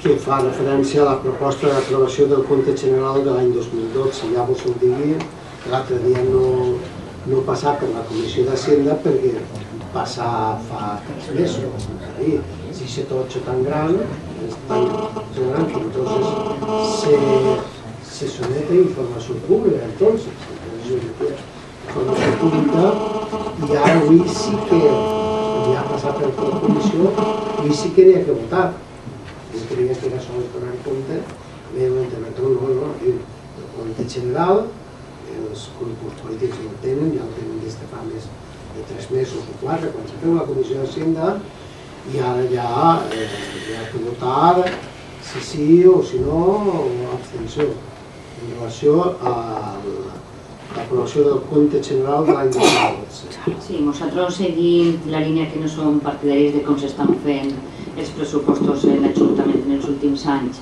que fa referència a la proposta d'aprovació del compte general de l'any 2012. Ja vos ho digui, l'altre dia no passar per la Comissió d'Hacienda perquè passa fa 3 mesos. Si se totxo tan gran, que entonces se somete a informació pública, entonces. Informació pública, i ara avui sí que, ja ha passat per la comissió, avui sí que n'hi ha que votar. Jo creia que era sols donar compte, però no, el compte general, els grups polítics no el tenen, ja el tenen des de fa més de 3 mesos o 4, quan s'ha fet la comissió d'Hacienda, i ara ja hi ha que votar si sí o si no, abstenció, en relació a l'aprovació del compte general de l'any 2012. Sí, nosaltres seguim la línia que no som partidaris de com s'estan fent els pressupostos en l'Ajuntament en els últims anys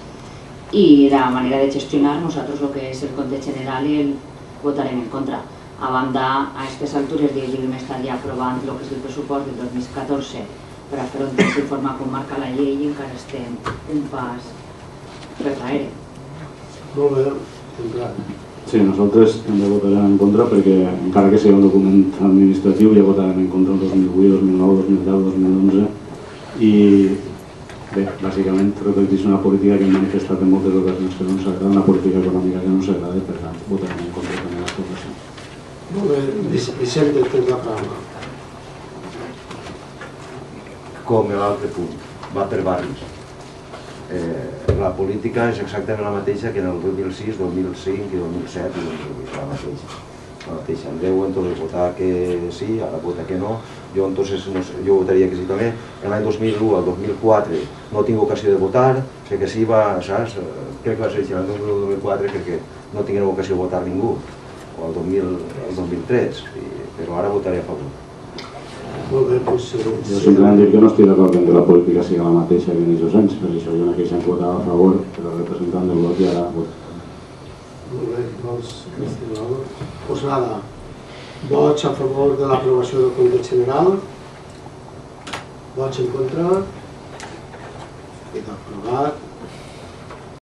i la manera de gestionar, nosaltres el que és el compte general el votarem en contra. A banda, a aquestes altures diguem estar ja aprovant el que és el pressupost del 2014 per a fer un temps de forma com marca la llei i encara estem un pas per darrere. Molt bé, ben clar. Sí, nosaltres també votarem en contra perquè encara que sigui un document administratiu ja votarem en contra el 2008, 2009, 2010, 2011 i bé, bàsicament reflecteix una política que hem manifestat en moltes ocasions que no ens agrada, una política econòmica que no ens agrada i per tant votarem en contra també de l'aprovació. Molt bé, Vicente, tens la paraula. Com l'altre punt, va per barris. La política és exactament la mateixa que en el 2006, 2005 i 2007 i 2008, la mateixa. En 10 entonces votar que sí, ara vota que no. Jo votaria que sí també. En l'any 2001 al 2004 no tinc ocasió de votar, sé que sí va, saps? Crec que va ser l'any 2004 perquè no tinguin ocasió de votar ningú, o el 2003, però ara votaré a favor. Molt bé, doncs... Jo simplement dic que no estic d'acord en que la política sigui la mateixa que en aquests anys, per això jo en aquells anys votava a favor, però representant del vot i ara vot. Molt bé, doncs, doncs nada, vots a favor de l'aprovació del compte general, vots en contra, i aprovat.